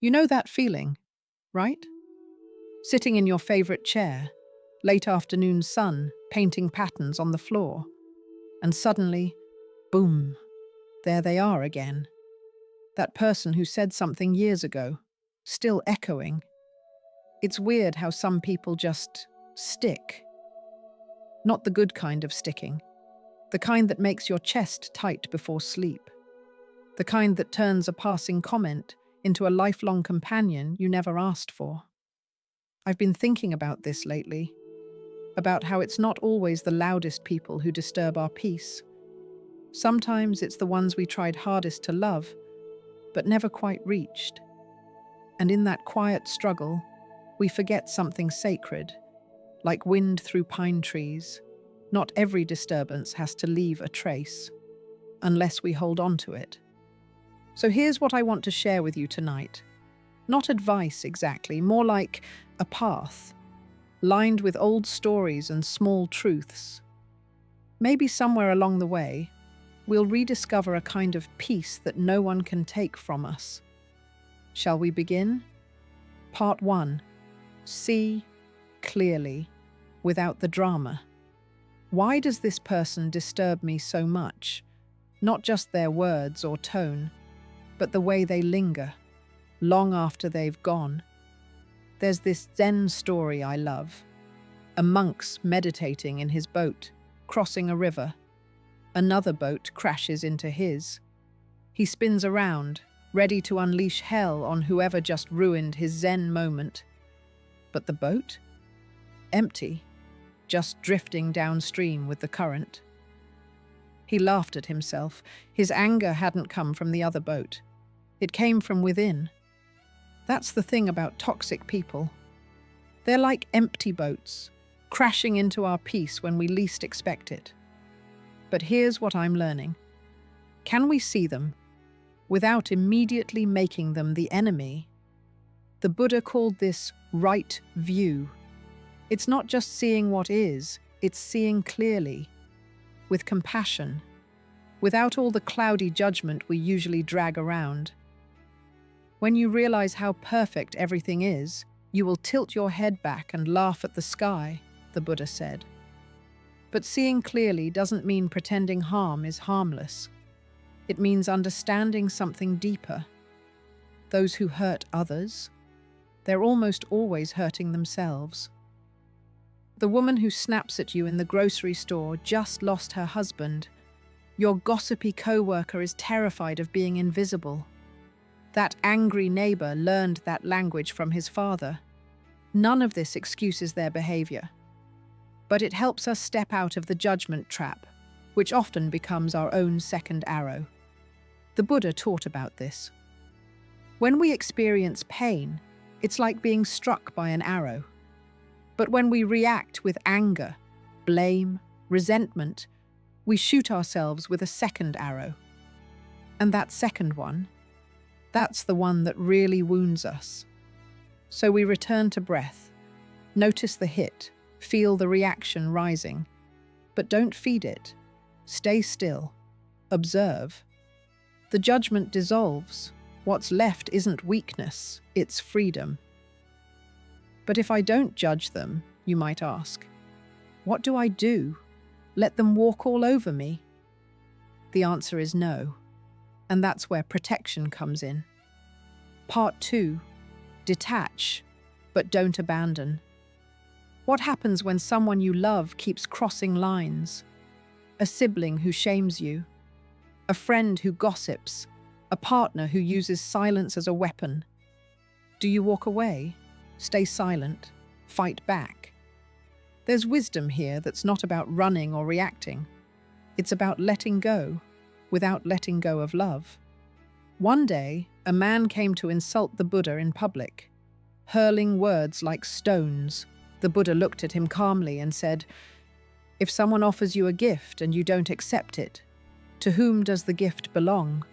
You know that feeling, right? Sitting in your favorite chair, late afternoon sun, painting patterns on the floor, and suddenly, boom, there they are again. That person who said something years ago, still echoing. It's weird how some people just stick. Not the good kind of sticking, the kind that makes your chest tight before sleep, the kind that turns a passing comment into a lifelong companion you never asked for. I've been thinking about this lately, about how it's not always the loudest people who disturb our peace. Sometimes it's the ones we tried hardest to love, but never quite reached. And in that quiet struggle, we forget something sacred, like wind through pine trees. Not every disturbance has to leave a trace, unless we hold on to it. So here's what I want to share with you tonight. Not advice exactly, more like a path, lined with old stories and small truths. Maybe somewhere along the way, we'll rediscover a kind of peace that no one can take from us. Shall we begin? Part 1. See clearly, without the drama. Why does this person disturb me so much? Not just their words or tone, but the way they linger, long after they've gone. There's this Zen story I love. A monk's meditating in his boat, crossing a river. Another boat crashes into his. He spins around, ready to unleash hell on whoever just ruined his Zen moment. But the boat? Empty, just drifting downstream with the current. He laughed at himself. His anger hadn't come from the other boat. It came from within. That's the thing about toxic people. They're like empty boats, crashing into our peace when we least expect it. But here's what I'm learning. Can we see them without immediately making them the enemy? The Buddha called this right view. It's not just seeing what is, it's seeing clearly, with compassion, without all the cloudy judgment we usually drag around. When you realize how perfect everything is, you will tilt your head back and laugh at the sky, the Buddha said. But seeing clearly doesn't mean pretending harm is harmless. It means understanding something deeper. Those who hurt others, they're almost always hurting themselves. The woman who snaps at you in the grocery store just lost her husband. Your gossipy co-worker is terrified of being invisible. That angry neighbor learned that language from his father. None of this excuses their behavior, but it helps us step out of the judgment trap, which often becomes our own second arrow. The Buddha taught about this. When we experience pain, it's like being struck by an arrow. But when we react with anger, blame, resentment, we shoot ourselves with a second arrow. And that second one, that's the one that really wounds us. So we return to breath. Notice the hit, feel the reaction rising. But don't feed it. Stay still. Observe. The judgment dissolves. What's left isn't weakness, it's freedom. But if I don't judge them, you might ask, what do I do? Let them walk all over me? The answer is no. And that's where protection comes in. Part 2. Detach, but don't abandon. What happens when someone you love keeps crossing lines? A sibling who shames you, a friend who gossips, a partner who uses silence as a weapon. Do you walk away? Stay silent? Fight back? There's wisdom here that's not about running or reacting. It's about letting go, without letting go of love. One day, a man came to insult the Buddha in public, hurling words like stones. The Buddha looked at him calmly and said, "If someone offers you a gift and you don't accept it, to whom does the gift belong?"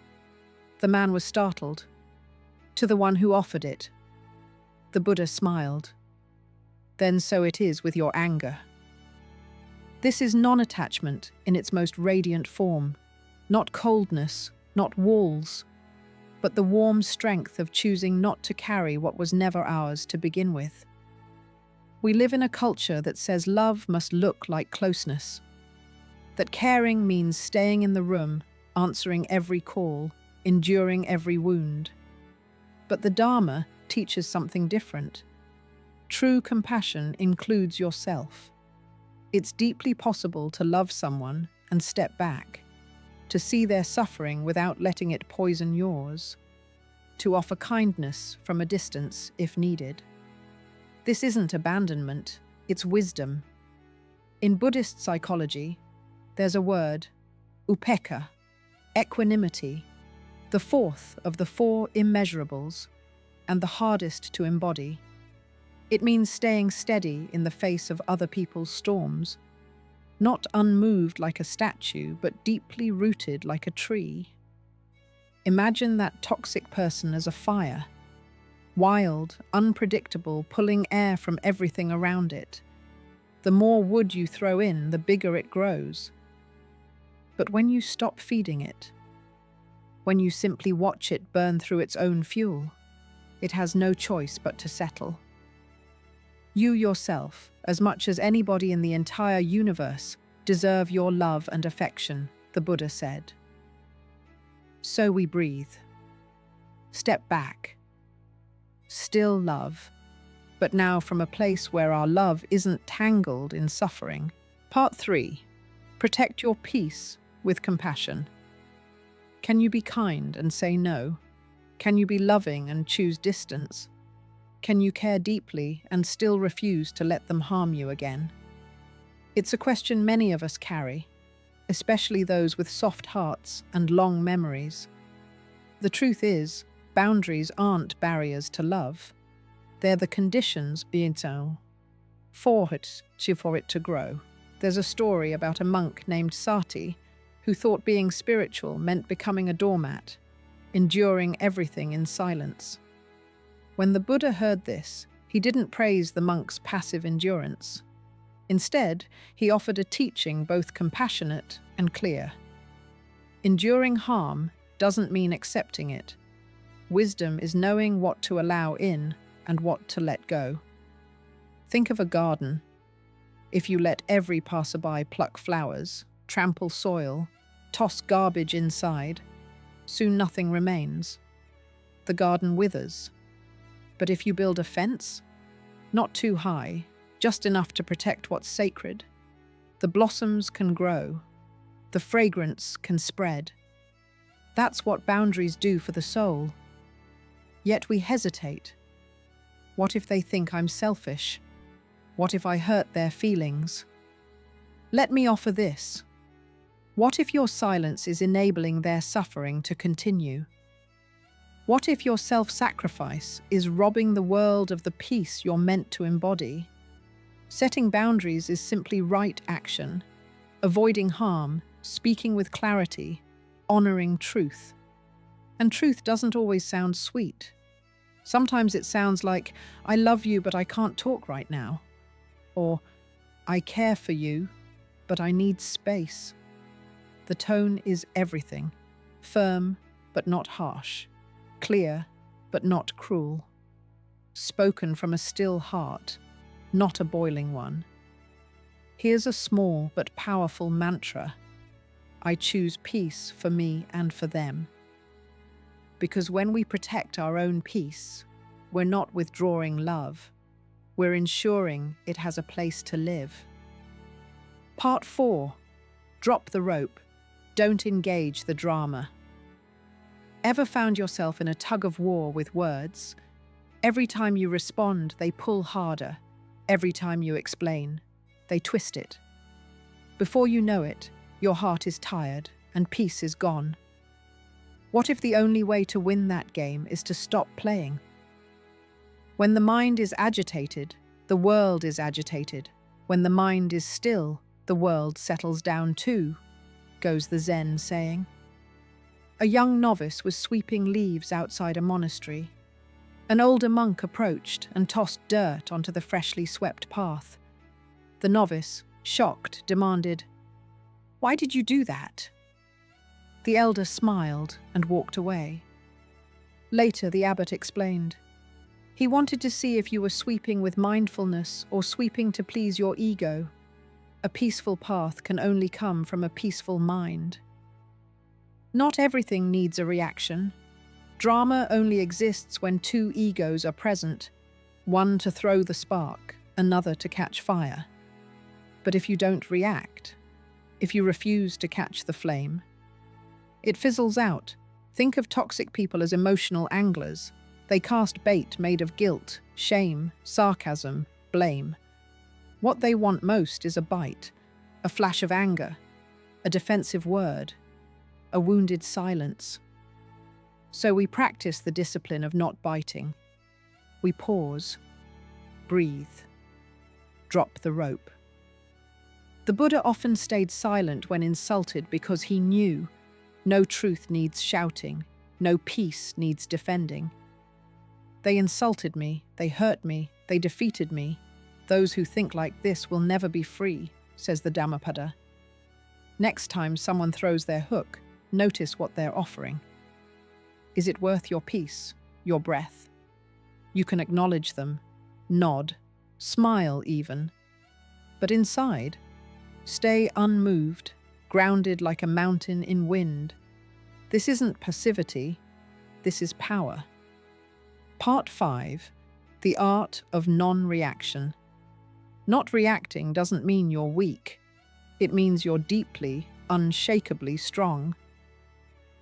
The man was startled. "To the one who offered it." The Buddha smiled. "Then so it is with your anger." This is non-attachment in its most radiant form, not coldness, not walls. but the warm strength of choosing not to carry what was never ours to begin with. We live in a culture that says love must look like closeness, that caring means staying in the room, answering every call, enduring every wound. But the Dharma teaches something different. True compassion includes yourself. It's deeply possible to love someone and step back, to see their suffering without letting it poison yours, to offer kindness from a distance if needed. This isn't abandonment, it's wisdom. In Buddhist psychology, there's a word, upekkha, equanimity, the fourth of the four immeasurables, and the hardest to embody. It means staying steady in the face of other people's storms, not unmoved like a statue, but deeply rooted like a tree. Imagine that toxic person as a fire, wild, unpredictable, pulling air from everything around it. The more wood you throw in, the bigger it grows. But when you stop feeding it, when you simply watch it burn through its own fuel, it has no choice but to settle. You yourself, as much as anybody in the entire universe, deserve your love and affection, the Buddha said. So we breathe. Step back. Still love, but now from a place where our love isn't tangled in suffering. Part 3. Protect your peace with compassion. Can you be kind and say no? Can you be loving and choose distance? Can you care deeply and still refuse to let them harm you again? It's a question many of us carry, especially those with soft hearts and long memories. The truth is, boundaries aren't barriers to love. They're the conditions being so for it to grow. There's a story about a monk named Sati who thought being spiritual meant becoming a doormat, enduring everything in silence. When the Buddha heard this, he didn't praise the monk's passive endurance. Instead, he offered a teaching both compassionate and clear. Enduring harm doesn't mean accepting it. Wisdom is knowing what to allow in and what to let go. Think of a garden. If you let every passerby pluck flowers, trample soil, toss garbage inside, soon nothing remains. The garden withers. But if you build a fence, not too high, just enough to protect what's sacred, the blossoms can grow, the fragrance can spread. That's what boundaries do for the soul. Yet we hesitate. What if they think I'm selfish? What if I hurt their feelings? Let me offer this. What if your silence is enabling their suffering to continue? What if your self-sacrifice is robbing the world of the peace you're meant to embody? Setting boundaries is simply right action, avoiding harm, speaking with clarity, honoring truth. And truth doesn't always sound sweet. Sometimes it sounds like, I love you, but I can't talk right now. Or, I care for you, but I need space. The tone is everything. Firm, but not harsh. Clear, but not cruel. Spoken from a still heart, not a boiling one. Here's a small but powerful mantra. I choose peace for me and for them. Because when we protect our own peace, we're not withdrawing love. We're ensuring it has a place to live. Part 4. Drop the rope. Don't engage the drama. Ever found yourself in a tug-of-war with words? Every time you respond, they pull harder. Every time you explain, they twist it. Before you know it, your heart is tired and peace is gone. What if the only way to win that game is to stop playing? When the mind is agitated, the world is agitated. When the mind is still, the world settles down too, goes the Zen saying. A young novice was sweeping leaves outside a monastery. An older monk approached and tossed dirt onto the freshly swept path. The novice, shocked, demanded, "Why did you do that?" The elder smiled and walked away. Later, the abbot explained. He wanted to see if you were sweeping with mindfulness or sweeping to please your ego. A peaceful path can only come from a peaceful mind. Not everything needs a reaction. Drama only exists when two egos are present, one to throw the spark, another to catch fire. But if you don't react, if you refuse to catch the flame, it fizzles out. Think of toxic people as emotional anglers. They cast bait made of guilt, shame, sarcasm, blame. What they want most is a bite, a flash of anger, a defensive word, a wounded silence. So we practice the discipline of not biting. We pause, breathe, drop the rope. The Buddha often stayed silent when insulted because he knew no truth needs shouting, no peace needs defending. They insulted me, they hurt me, they defeated me. Those who think like this will never be free, says the Dhammapada. Next time someone throws their hook, notice what they're offering. Is it worth your peace, your breath? You can acknowledge them, nod, smile even. But inside, stay unmoved, grounded like a mountain in wind. This isn't passivity, this is power. Part 5. The Art of Non-Reaction. Not reacting doesn't mean you're weak. It means you're deeply, unshakably strong.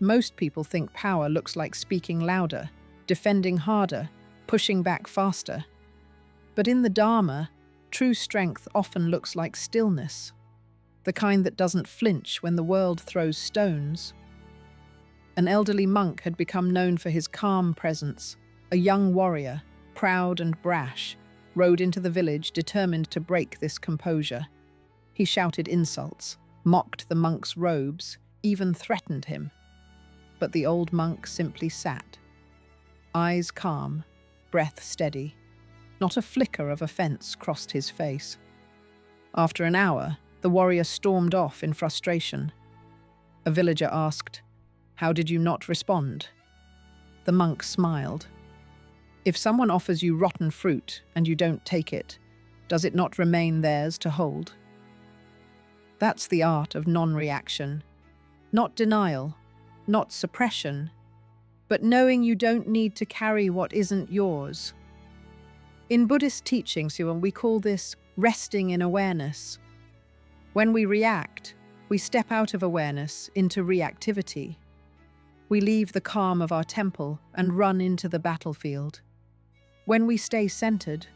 Most people think power looks like speaking louder, defending harder, pushing back faster. But in the Dharma, true strength often looks like stillness, the kind that doesn't flinch when the world throws stones. An elderly monk had become known for his calm presence. A young warrior, proud and brash, rode into the village determined to break this composure. He shouted insults, mocked the monk's robes, even threatened him. But the old monk simply sat, eyes calm, breath steady. Not a flicker of offense crossed his face. After an hour, the warrior stormed off in frustration. A villager asked, "How did you not respond?" The monk smiled. If someone offers you rotten fruit and you don't take it, does it not remain theirs to hold? That's the art of non-reaction. Not denial, not suppression, but knowing you don't need to carry what isn't yours. In Buddhist teachings, we call this resting in awareness. When we react, we step out of awareness into reactivity. We leave the calm of our temple and run into the battlefield. When we stay centered,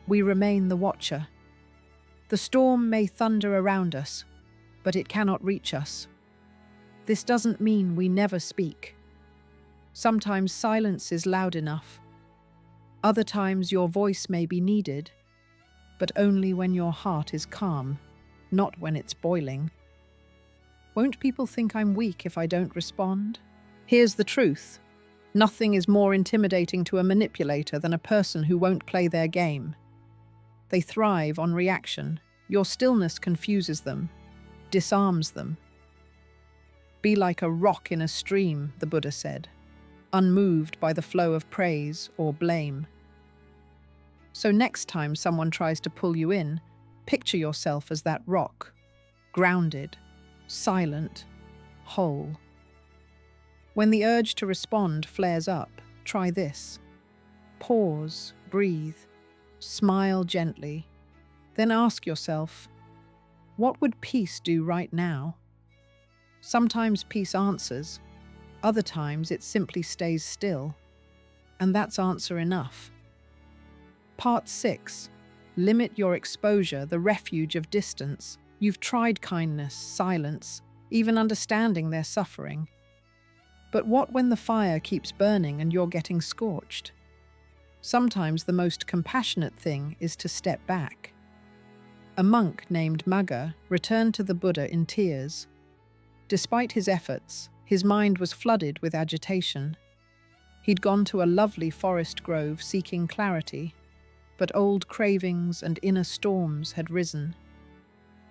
we remain the watcher. The storm may thunder around us, but it cannot reach us. This doesn't mean we never speak. Sometimes silence is loud enough. Other times your voice may be needed, but only when your heart is calm, not when it's boiling. Won't people think I'm weak if I don't respond? Here's the truth. Nothing is more intimidating to a manipulator than a person who won't play their game. They thrive on reaction. Your stillness confuses them, disarms them. Be like a rock in a stream, the Buddha said, unmoved by the flow of praise or blame. So next time someone tries to pull you in, picture yourself as that rock, grounded, silent, whole. When the urge to respond flares up, try this. Pause, breathe, smile gently. Then ask yourself, what would peace do right now? Sometimes peace answers, other times it simply stays still. And that's answer enough. Part 6. Limit your exposure, the refuge of distance. You've tried kindness, silence, even understanding their suffering. But what when the fire keeps burning and you're getting scorched? Sometimes the most compassionate thing is to step back. A monk named Magga returned to the Buddha in tears. Despite his efforts, his mind was flooded with agitation. He'd gone to a lovely forest grove seeking clarity, but old cravings and inner storms had risen.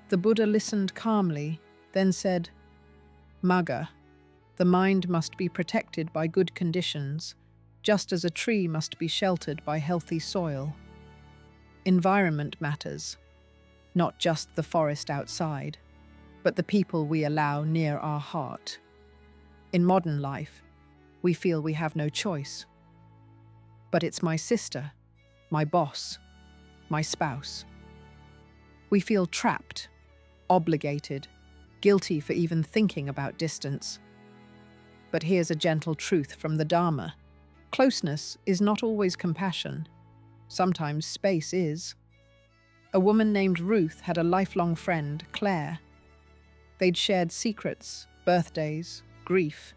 The Buddha listened calmly, then said, "Magga, the mind must be protected by good conditions, just as a tree must be sheltered by healthy soil. Environment matters, not just the forest outside, but the people we allow near our heart. In modern life, we feel we have no choice. But it's my sister, my boss, my spouse. We feel trapped, obligated, guilty for even thinking about distance. But here's a gentle truth from the Dharma. Closeness is not always compassion. Sometimes space is. A woman named Ruth had a lifelong friend, Claire. They'd shared secrets, birthdays, grief.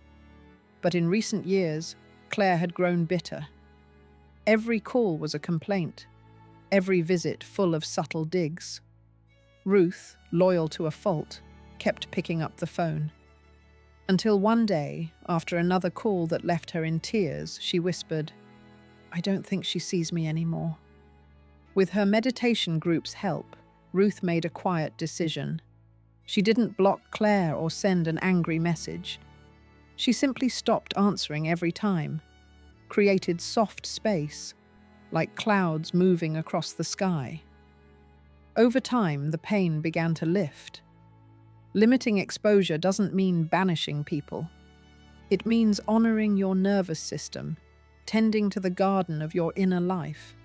But in recent years, Claire had grown bitter. Every call was a complaint, every visit full of subtle digs. Ruth, loyal to a fault, kept picking up the phone. Until one day, after another call that left her in tears, she whispered, "I don't think she sees me anymore." With her meditation group's help, Ruth made a quiet decision. She didn't block Claire or send an angry message. She simply stopped answering every time, created soft space, like clouds moving across the sky. Over time, the pain began to lift. Limiting exposure doesn't mean banishing people. It means honoring your nervous system, tending to the garden of your inner life.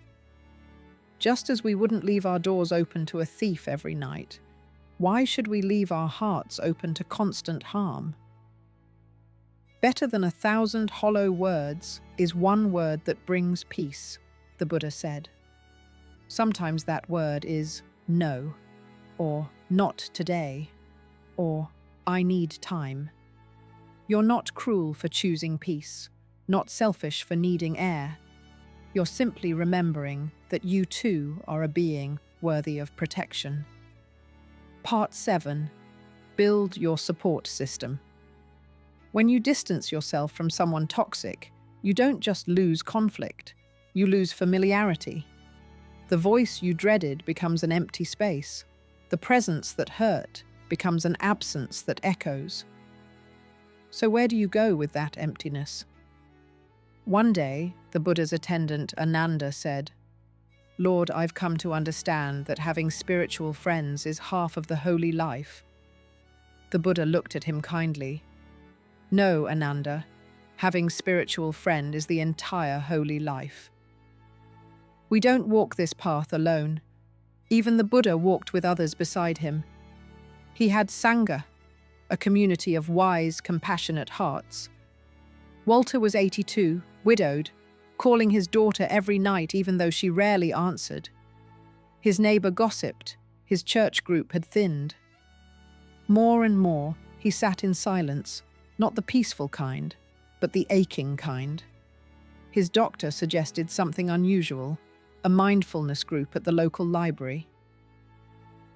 Just as we wouldn't leave our doors open to a thief every night, why should we leave our hearts open to constant harm? Better than 1,000 hollow words is one word that brings peace, the Buddha said. Sometimes that word is no, or not today, or I need time. You're not cruel for choosing peace, not selfish for needing air. You're simply remembering that you too are a being worthy of protection. Part 7. Build your support system. When you distance yourself from someone toxic, you don't just lose conflict, you lose familiarity. The voice you dreaded becomes an empty space. The presence that hurt becomes an absence that echoes. So where do you go with that emptiness? One day, the Buddha's attendant Ananda said, "Lord, I've come to understand that having spiritual friends is half of the holy life." The Buddha looked at him kindly. "No, Ananda, having spiritual friend is the entire holy life." We don't walk this path alone. Even the Buddha walked with others beside him. He had Sangha, a community of wise, compassionate hearts. Walter was 82, widowed, calling his daughter every night even though she rarely answered. His neighbor gossiped, his church group had thinned. More and more, he sat in silence, not the peaceful kind, but the aching kind. His doctor suggested something unusual, a mindfulness group at the local library.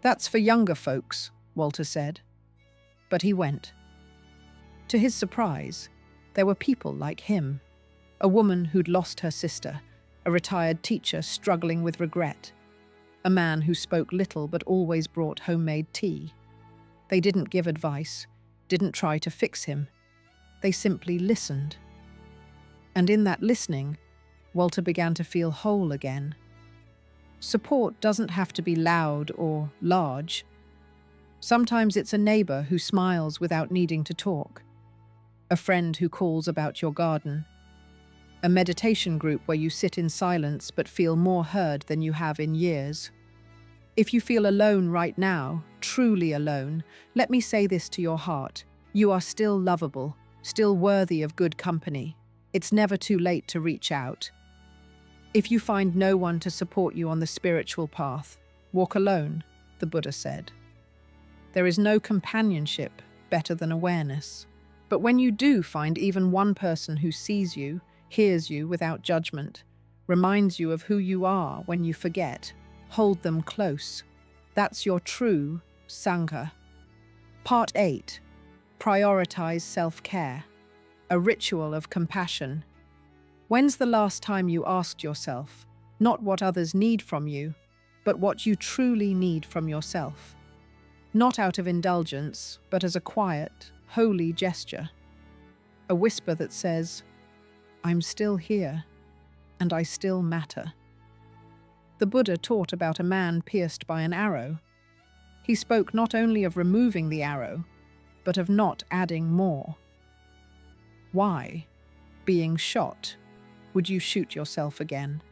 "That's for younger folks," Walter said. But he went. To his surprise, there were people like him. A woman who'd lost her sister, a retired teacher struggling with regret, a man who spoke little but always brought homemade tea. They didn't give advice, didn't try to fix him. They simply listened. And in that listening, Walter began to feel whole again. Support doesn't have to be loud or large. Sometimes it's a neighbor who smiles without needing to talk, a friend who calls about your garden, a meditation group where you sit in silence but feel more heard than you have in years. If you feel alone right now, truly alone, let me say this to your heart. You are still lovable, still worthy of good company. It's never too late to reach out. If you find no one to support you on the spiritual path, walk alone, the Buddha said. There is no companionship better than awareness. But when you do find even one person who sees you, hears you without judgment, reminds you of who you are when you forget, hold them close. That's your true Sangha. Part 8. Prioritize self-care. A ritual of compassion. When's the last time you asked yourself, not what others need from you, but what you truly need from yourself? Not out of indulgence, but as a quiet, holy gesture. A whisper that says, I'm still here, and I still matter. The Buddha taught about a man pierced by an arrow. He spoke not only of removing the arrow, but of not adding more. Why, being shot, would you shoot yourself again?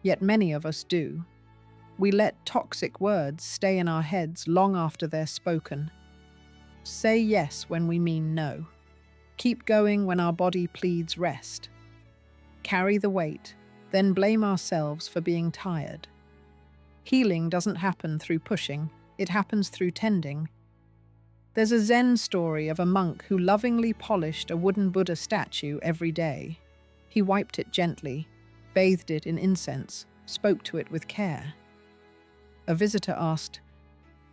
Yet many of us do. We let toxic words stay in our heads long after they're spoken. Say yes when we mean no. Keep going when our body pleads rest. Carry the weight, then blame ourselves for being tired. Healing doesn't happen through pushing, it happens through tending. There's a Zen story of a monk who lovingly polished a wooden Buddha statue every day. He wiped it gently, bathed it in incense, spoke to it with care. A visitor asked,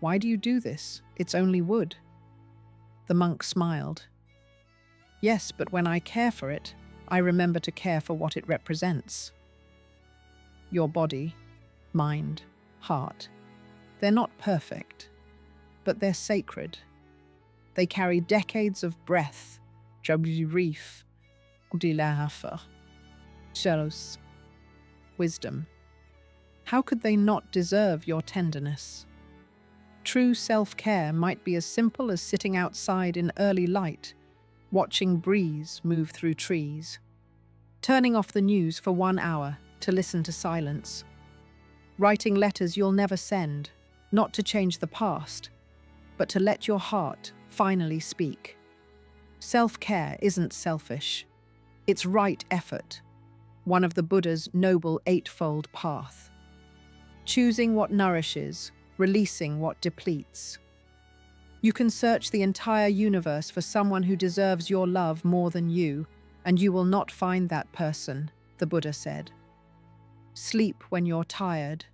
"Why do you do this? It's only wood." The monk smiled. "Yes, but when I care for it, I remember to care for what it represents." Your body, mind, heart, they're not perfect, but they're sacred. They carry decades of breath, reef, wisdom. How could they not deserve your tenderness? True self-care might be as simple as sitting outside in early light, watching breeze move through trees, turning off the news for 1 hour to listen to silence, writing letters you'll never send, not to change the past, but to let your heart finally speak. Self-care isn't selfish. It's right effort, one of the Buddha's noble eightfold path. Choosing what nourishes, releasing what depletes. You can search the entire universe for someone who deserves your love more than you, and you will not find that person, the Buddha said. Sleep when you're tired.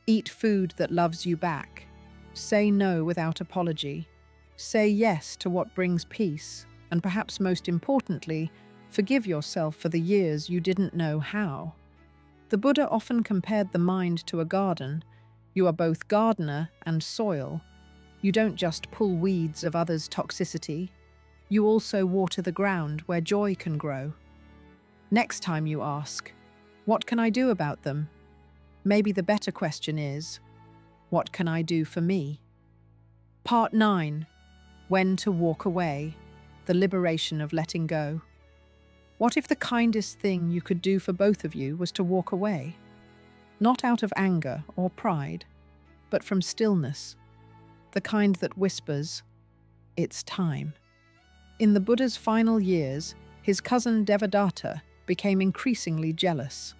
Eat food that loves you back. Say no without apology. Say yes to what brings peace, and perhaps most importantly, forgive yourself for the years you didn't know how. The Buddha often compared the mind to a garden. You are both gardener and soil. You don't just pull weeds of others' toxicity. You also water the ground where joy can grow. Next time you ask, "What can I do about them?" maybe the better question is, "What can I do for me?" Part 9. When to walk away. The liberation of letting go. What if the kindest thing you could do for both of you was to walk away? Not out of anger or pride, but from stillness, the kind that whispers, "It's time." In the Buddha's final years, his cousin Devadatta became increasingly jealous.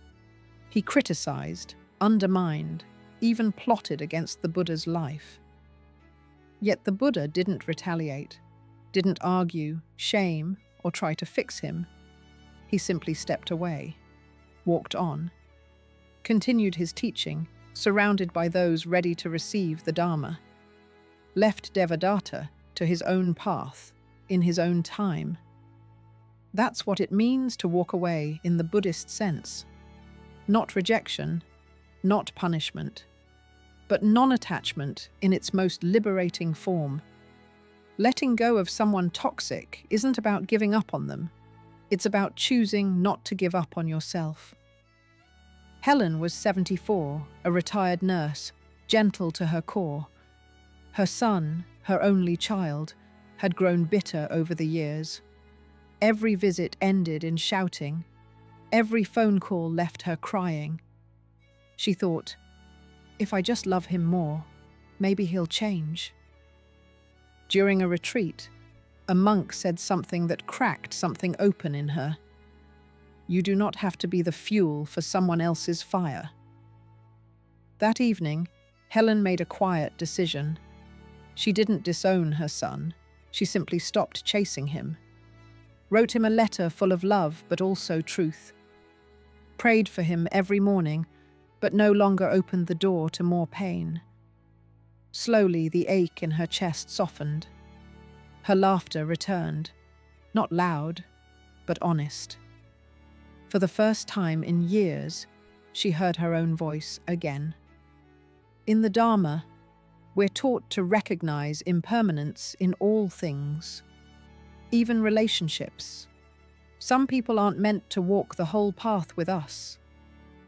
He criticized, undermined, even plotted against the Buddha's life. Yet the Buddha didn't retaliate, didn't argue, shame, or try to fix him. He simply stepped away, walked on, continued his teaching, surrounded by those ready to receive the Dharma, left Devadatta to his own path, in his own time. That's what it means to walk away in the Buddhist sense. Not rejection, not punishment, but non-attachment in its most liberating form. Letting go of someone toxic isn't about giving up on them. It's about choosing not to give up on yourself. Helen was 74, a retired nurse, gentle to her core. Her son, her only child, had grown bitter over the years. Every visit ended in shouting. Every phone call left her crying. She thought, "If I just love him more, maybe he'll change." During a retreat, a monk said something that cracked something open in her. You do not have to be the fuel for someone else's fire. That evening, Helen made a quiet decision. She didn't disown her son. She simply stopped chasing him. Wrote him a letter full of love but also truth. Prayed for him every morning, but no longer opened the door to more pain. Slowly, the ache in her chest softened. Her laughter returned, not loud, but honest. For the first time in years, she heard her own voice again. In the Dharma, we're taught to recognize impermanence in all things, even relationships. Some people aren't meant to walk the whole path with us.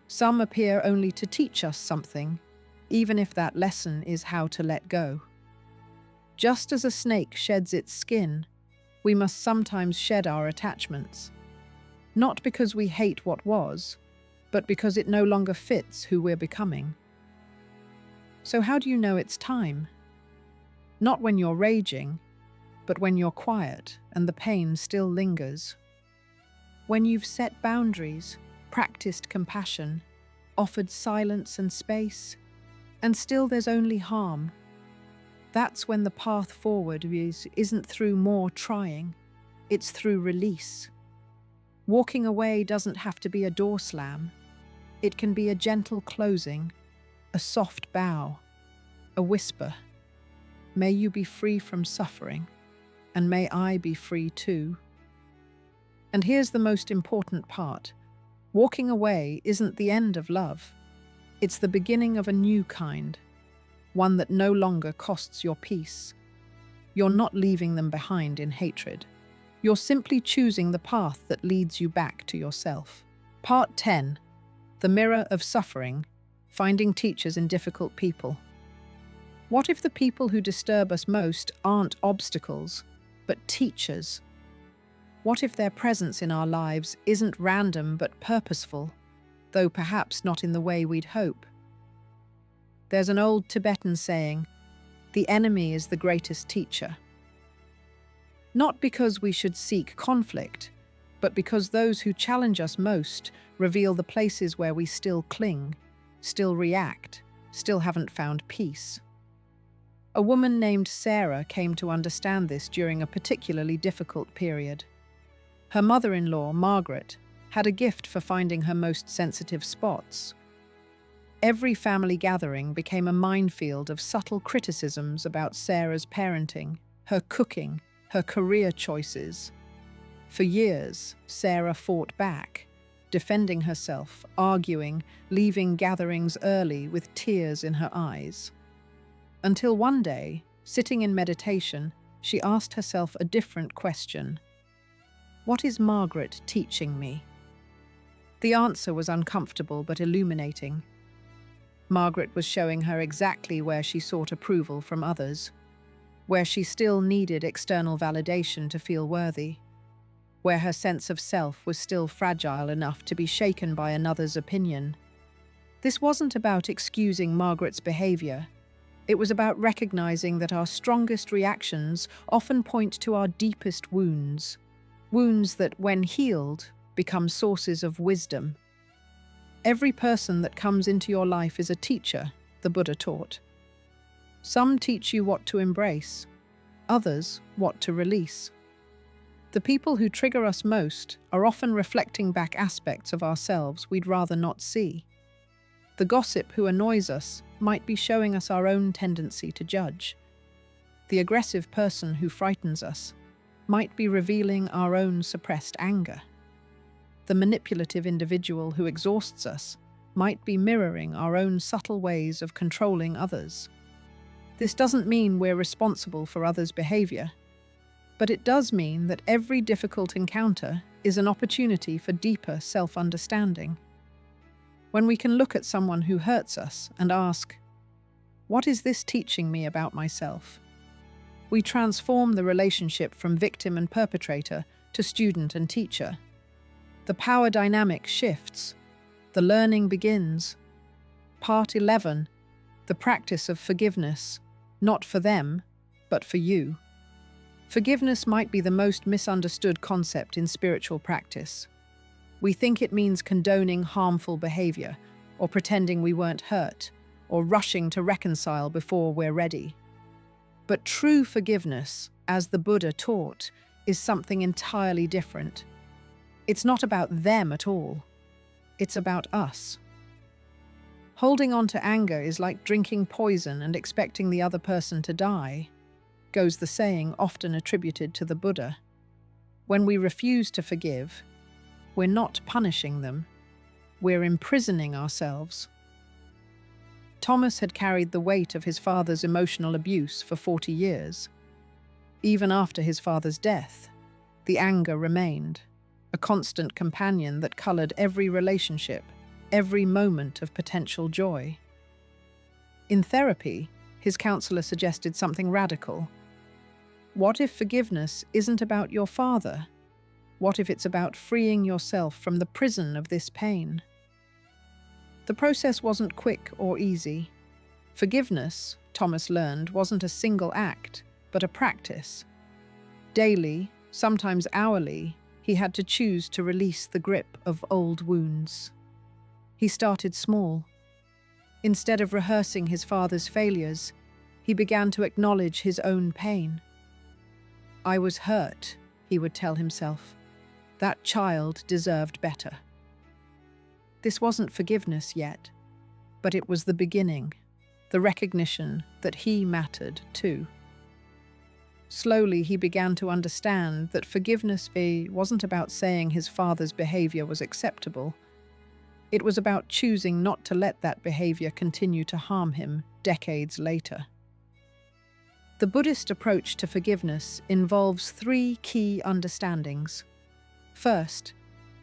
Some appear only to teach us something, even if that lesson is how to let go. Just as a snake sheds its skin, we must sometimes shed our attachments. Not because we hate what was, but because it no longer fits who we're becoming. So how do you know it's time? Not when you're raging, but when you're quiet and the pain still lingers. When you've set boundaries, practiced compassion, offered silence and space, and still there's only harm. That's when the path forward isn't through more trying, it's through release. Walking away doesn't have to be a door slam. It can be a gentle closing, a soft bow, a whisper. May you be free from suffering, and may I be free too. And here's the most important part. Walking away isn't the end of love. It's the beginning of a new kind, one that no longer costs your peace. You're not leaving them behind in hatred. You're simply choosing the path that leads you back to yourself. Part 10. The Mirror of Suffering, Finding Teachers in Difficult People. What if the people who disturb us most aren't obstacles, but teachers? What if their presence in our lives isn't random but purposeful, though perhaps not in the way we'd hope? There's an old Tibetan saying, "The enemy is the greatest teacher." Not because we should seek conflict, but because those who challenge us most reveal the places where we still cling, still react, still haven't found peace. A woman named Sarah came to understand this during a particularly difficult period. Her mother-in-law, Margaret, had a gift for finding her most sensitive spots. Every family gathering became a minefield of subtle criticisms about Sarah's parenting, her cooking, her career choices. For years, Sarah fought back, defending herself, arguing, leaving gatherings early with tears in her eyes. Until one day, sitting in meditation, she asked herself a different question. What is Margaret teaching me? The answer was uncomfortable but illuminating. Margaret was showing her exactly where she sought approval from others, where she still needed external validation to feel worthy, where her sense of self was still fragile enough to be shaken by another's opinion. This wasn't about excusing Margaret's behavior. It was about recognizing that our strongest reactions often point to our deepest wounds, wounds that, when healed, become sources of wisdom. Every person that comes into your life is a teacher, the Buddha taught. Some teach you what to embrace, others what to release. The people who trigger us most are often reflecting back aspects of ourselves we'd rather not see. The gossip who annoys us might be showing us our own tendency to judge. The aggressive person who frightens us might be revealing our own suppressed anger. The manipulative individual who exhausts us might be mirroring our own subtle ways of controlling others. This doesn't mean we're responsible for others' behavior, but it does mean that every difficult encounter is an opportunity for deeper self-understanding. When we can look at someone who hurts us and ask, "What is this teaching me about myself?" we transform the relationship from victim and perpetrator to student and teacher. The power dynamic shifts. The learning begins. Part 11. The practice of forgiveness, not for them, but for you. Forgiveness might be the most misunderstood concept in spiritual practice. We think it means condoning harmful behavior, or pretending we weren't hurt, or rushing to reconcile before we're ready. But true forgiveness, as the Buddha taught, is something entirely different. It's not about them at all. It's about us. Holding on to anger is like drinking poison and expecting the other person to die, goes the saying often attributed to the Buddha. When we refuse to forgive, we're not punishing them, we're imprisoning ourselves. Thomas had carried the weight of his father's emotional abuse for 40 years. Even after his father's death, the anger remained. a constant companion that colored every relationship, every moment of potential joy. In therapy, his counselor suggested something radical. What if forgiveness isn't about your father? What if it's about freeing yourself from the prison of this pain? The process wasn't quick or easy. Forgiveness, Thomas learned, wasn't a single act, but a practice. Daily, sometimes hourly, he had to choose to release the grip of old wounds. He started small. Instead of rehearsing his father's failures, he began to acknowledge his own pain. "I was hurt," he would tell himself. "That child deserved better." This wasn't forgiveness yet, but it was the beginning, the recognition that he mattered too. Slowly, he began to understand that forgiveness wasn't about saying his father's behavior was acceptable. It was about choosing not to let that behavior continue to harm him decades later. The Buddhist approach to forgiveness involves three key understandings. First,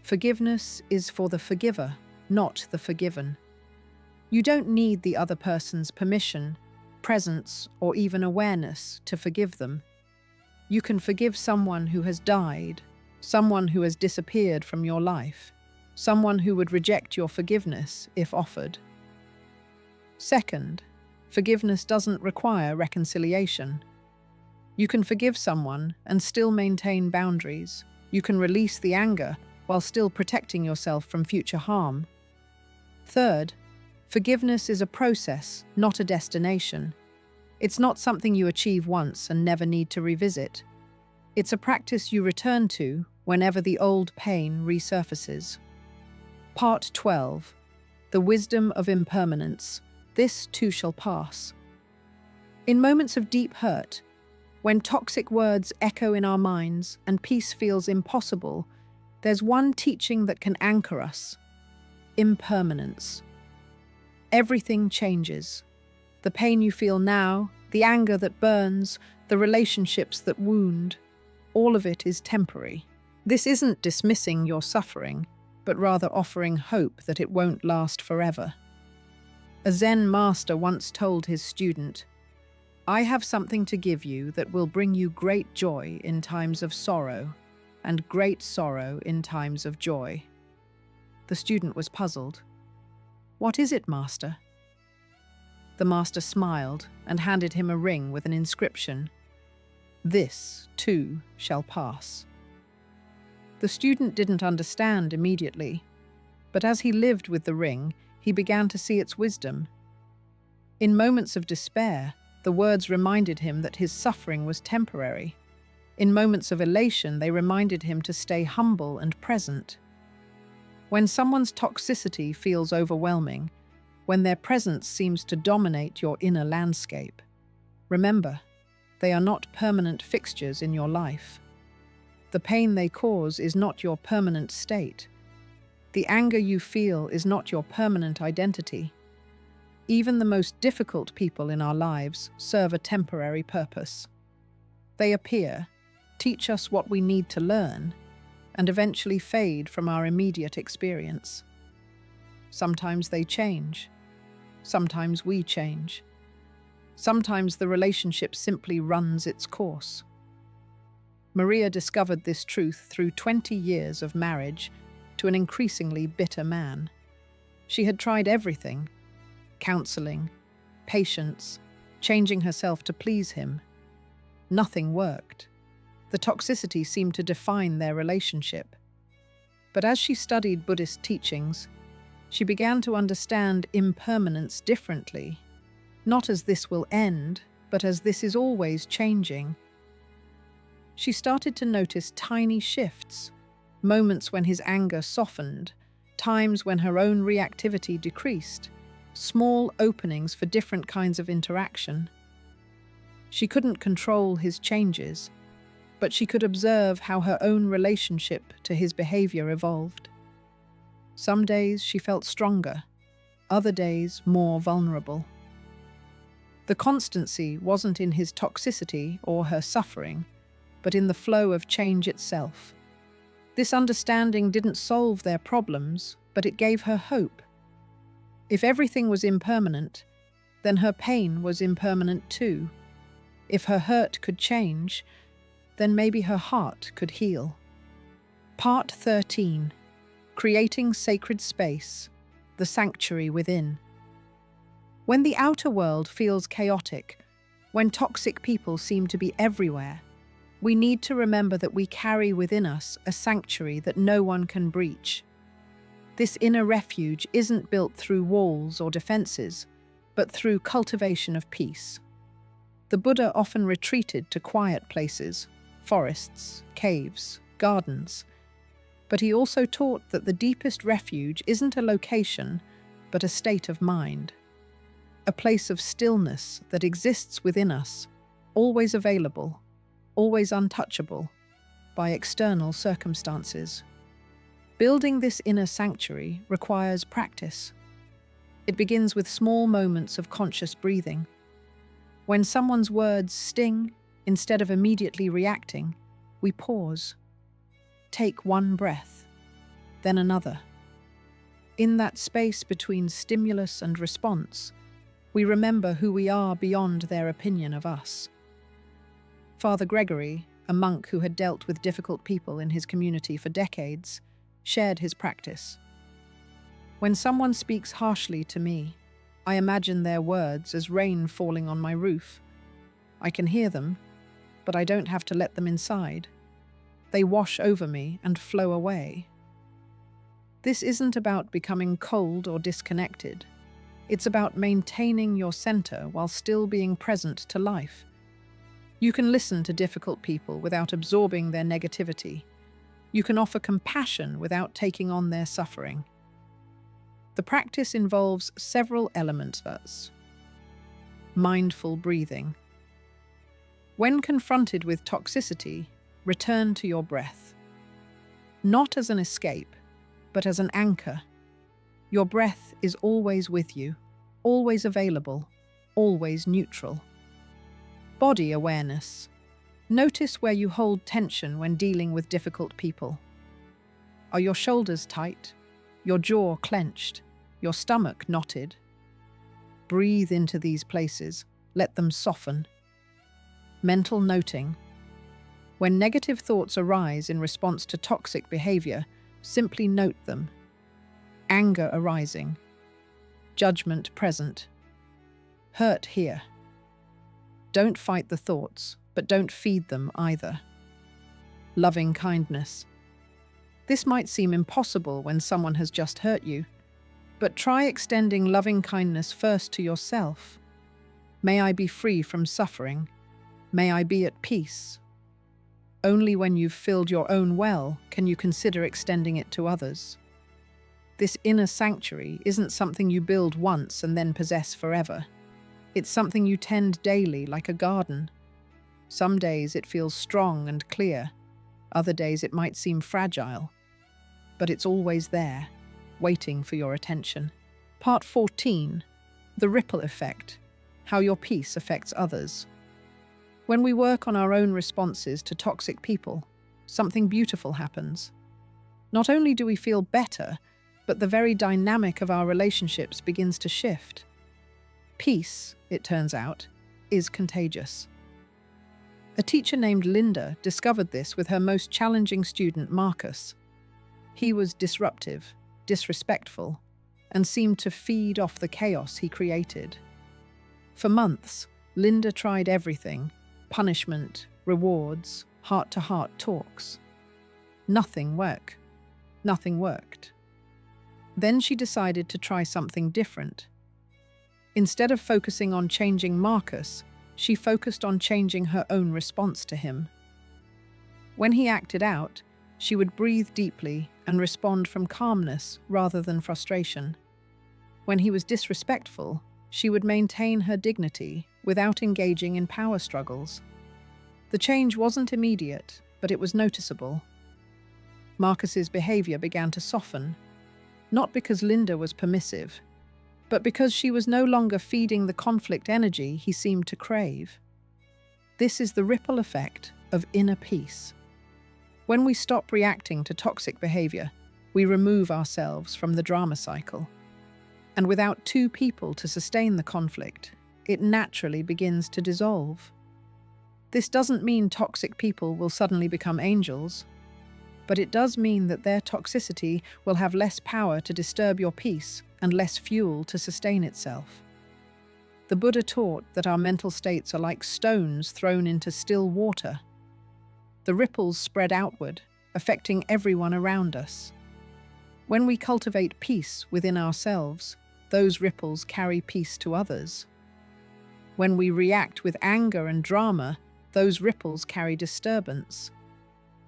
forgiveness is for the forgiver, not the forgiven. You don't need the other person's permission, presence, or even awareness to forgive them. You can forgive someone who has died, someone who has disappeared from your life, someone who would reject your forgiveness if offered. Second, forgiveness doesn't require reconciliation. You can forgive someone and still maintain boundaries. You can release the anger while still protecting yourself from future harm. Third, forgiveness is a process, not a destination. It's not something you achieve once and never need to revisit. It's a practice you return to whenever the old pain resurfaces. Part 12. The Wisdom of Impermanence. This too shall pass. In moments of deep hurt, when toxic words echo in our minds and peace feels impossible, there's one teaching that can anchor us: impermanence. Everything changes. The pain you feel now, the anger that burns, the relationships that wound, all of it is temporary. This isn't dismissing your suffering, but rather offering hope that it won't last forever. A Zen master once told his student, "I have something to give you that will bring you great joy in times of sorrow, and great sorrow in times of joy." The student was puzzled. "What is it, master?" The master smiled and handed him a ring with an inscription, "This, too, shall pass." The student didn't understand immediately, but as he lived with the ring, he began to see its wisdom. In moments of despair, the words reminded him that his suffering was temporary. In moments of elation, they reminded him to stay humble and present. When someone's toxicity feels overwhelming, when their presence seems to dominate your inner landscape, remember, they are not permanent fixtures in your life. The pain they cause is not your permanent state. The anger you feel is not your permanent identity. Even the most difficult people in our lives serve a temporary purpose. They appear, teach us what we need to learn, and eventually fade from our immediate experience. Sometimes they change. Sometimes we change. Sometimes the relationship simply runs its course. Maria discovered this truth through 20 years of marriage to an increasingly bitter man. She had tried everything: counseling, patience, changing herself to please him. Nothing worked. The toxicity seemed to define their relationship. But as she studied Buddhist teachings, she began to understand impermanence differently, not as this will end, but as this is always changing. She started to notice tiny shifts, moments when his anger softened, times when her own reactivity decreased, small openings for different kinds of interaction. She couldn't control his changes, but she could observe how her own relationship to his behavior evolved. Some days she felt stronger, other days more vulnerable. The constancy wasn't in his toxicity or her suffering, but in the flow of change itself. This understanding didn't solve their problems, but it gave her hope. If everything was impermanent, then her pain was impermanent too. If her hurt could change, then maybe her heart could heal. Part 13. Creating Sacred Space, the Sanctuary Within. When the outer world feels chaotic, when toxic people seem to be everywhere, we need to remember that we carry within us a sanctuary that no one can breach. This inner refuge isn't built through walls or defenses, but through cultivation of peace. The Buddha often retreated to quiet places, forests, caves, gardens, but he also taught that the deepest refuge isn't a location, but a state of mind. A place of stillness that exists within us, always available, always untouchable by external circumstances. Building this inner sanctuary requires practice. It begins with small moments of conscious breathing. When someone's words sting, instead of immediately reacting, we pause. Take one breath, then another. In that space between stimulus and response, we remember who we are beyond their opinion of us. Father Gregory, a monk who had dealt with difficult people in his community for decades, shared his practice. When someone speaks harshly to me, I imagine their words as rain falling on my roof. I can hear them, but I don't have to let them inside. They wash over me and flow away. This isn't about becoming cold or disconnected. It's about maintaining your center while still being present to life. You can listen to difficult people without absorbing their negativity. You can offer compassion without taking on their suffering. The practice involves several elements. Mindful breathing. When confronted with toxicity, return to your breath. Not as an escape, but as an anchor. Your breath is always with you, always available, always neutral. Body awareness. Notice where you hold tension when dealing with difficult people. Are your shoulders tight? Your jaw clenched? Your stomach knotted? Breathe into these places. Let them soften. Mental noting. When negative thoughts arise in response to toxic behavior, simply note them. Anger arising. Judgment present. Hurt here. Don't fight the thoughts, but don't feed them either. Loving kindness. This might seem impossible when someone has just hurt you, but try extending loving kindness first to yourself. May I be free from suffering. May I be at peace. Only when you've filled your own well can you consider extending it to others. This inner sanctuary isn't something you build once and then possess forever. It's something you tend daily like a garden. Some days it feels strong and clear. Other days it might seem fragile. But it's always there, waiting for your attention. Part 14. The ripple effect. How your peace affects others. When we work on our own responses to toxic people, something beautiful happens. Not only do we feel better, but the very dynamic of our relationships begins to shift. Peace, it turns out, is contagious. A teacher named Linda discovered this with her most challenging student, Marcus. He was disruptive, disrespectful, and seemed to feed off the chaos he created. For months, Linda tried everything: punishment, rewards, heart-to-heart talks. Nothing worked. Then she decided to try something different. Instead of focusing on changing Marcus, she focused on changing her own response to him. When he acted out, she would breathe deeply and respond from calmness rather than frustration. When he was disrespectful, she would maintain her dignity without engaging in power struggles. The change wasn't immediate, but it was noticeable. Marcus's behavior began to soften, not because Linda was permissive, but because she was no longer feeding the conflict energy he seemed to crave. This is the ripple effect of inner peace. When we stop reacting to toxic behavior, we remove ourselves from the drama cycle. And without two people to sustain the conflict, it naturally begins to dissolve. This doesn't mean toxic people will suddenly become angels, but it does mean that their toxicity will have less power to disturb your peace and less fuel to sustain itself. The Buddha taught that our mental states are like stones thrown into still water. The ripples spread outward, affecting everyone around us. When we cultivate peace within ourselves, those ripples carry peace to others. When we react with anger and drama, those ripples carry disturbance.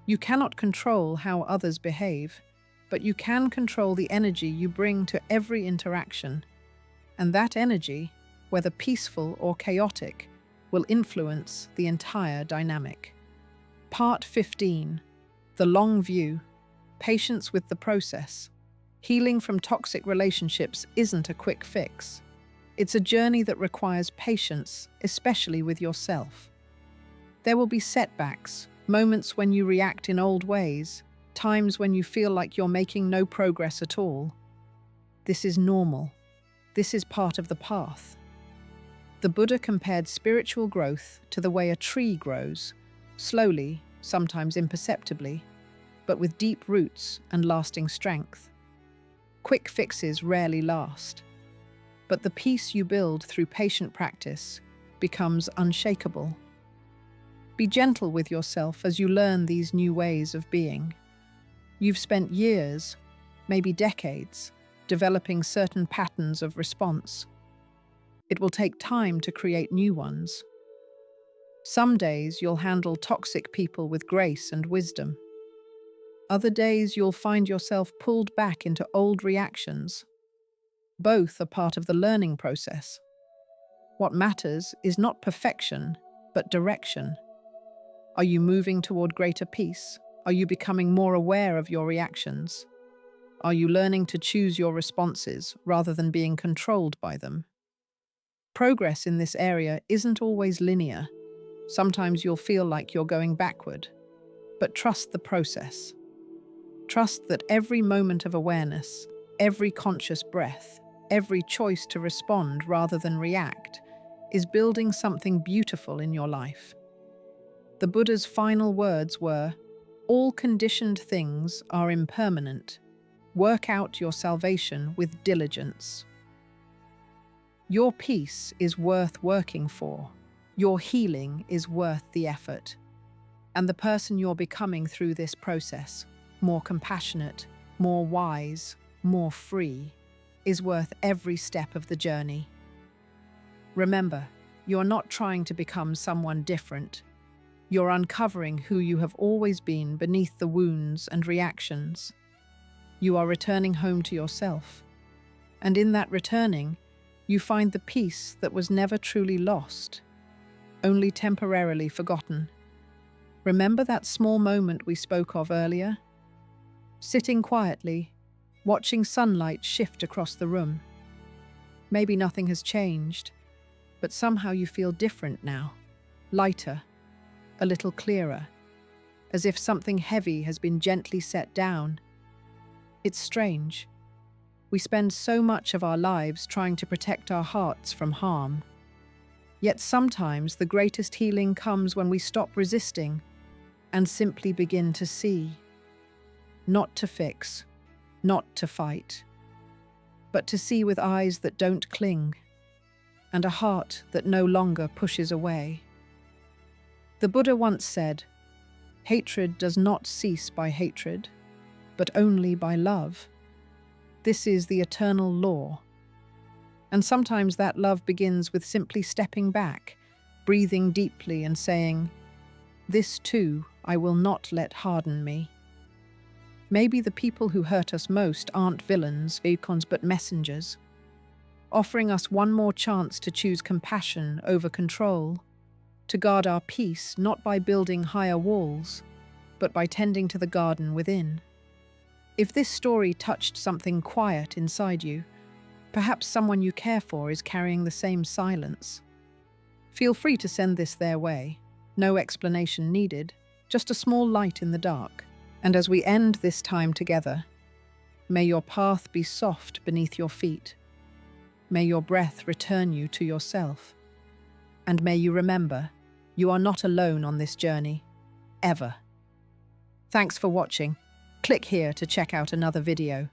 You cannot control how others behave, but you can control the energy you bring to every interaction. And that energy, whether peaceful or chaotic, will influence the entire dynamic. Part 15. The long view. Patience with the process. Healing from toxic relationships isn't a quick fix. It's a journey that requires patience, especially with yourself. There will be setbacks, moments when you react in old ways, times when you feel like you're making no progress at all. This is normal. This is part of the path. The Buddha compared spiritual growth to the way a tree grows, slowly, sometimes imperceptibly, but with deep roots and lasting strength. Quick fixes rarely last, but the peace you build through patient practice becomes unshakable. Be gentle with yourself as you learn these new ways of being. You've spent years, maybe decades, developing certain patterns of response. It will take time to create new ones. Some days you'll handle toxic people with grace and wisdom. Other days you'll find yourself pulled back into old reactions. Both are part of the learning process. What matters is not perfection, but direction. Are you moving toward greater peace? Are you becoming more aware of your reactions? Are you learning to choose your responses rather than being controlled by them? Progress in this area isn't always linear. Sometimes you'll feel like you're going backward, but trust the process. Trust that every moment of awareness, every conscious breath, every choice to respond rather than react, is building something beautiful in your life. The Buddha's final words were, "All conditioned things are impermanent. Work out your salvation with diligence." Your peace is worth working for. Your healing is worth the effort. And the person you're becoming through this process, more compassionate, more wise, more free, is worth every step of the journey. Remember, you're not trying to become someone different. You're uncovering who you have always been beneath the wounds and reactions. You are returning home to yourself. And in that returning, you find the peace that was never truly lost, only temporarily forgotten. Remember that small moment we spoke of earlier? Sitting quietly, watching sunlight shift across the room. Maybe nothing has changed, but somehow you feel different now, lighter, a little clearer, as if something heavy has been gently set down. It's strange. We spend so much of our lives trying to protect our hearts from harm. Yet sometimes the greatest healing comes when we stop resisting and simply begin to see. Not to fix, not to fight, but to see with eyes that don't cling, and a heart that no longer pushes away. The Buddha once said, "Hatred does not cease by hatred, but only by love. This is the eternal law." And sometimes that love begins with simply stepping back, breathing deeply and saying, "This too I will not let harden me." Maybe the people who hurt us most aren't villains, icons, but messengers, offering us one more chance to choose compassion over control, to guard our peace not by building higher walls, but by tending to the garden within. If this story touched something quiet inside you, perhaps someone you care for is carrying the same silence. Feel free to send this their way. No explanation needed, just a small light in the dark. And as we end this time together, may your path be soft beneath your feet. May your breath return you to yourself. And may you remember, you are not alone on this journey, ever. Thanks for watching. Click here to check out another video.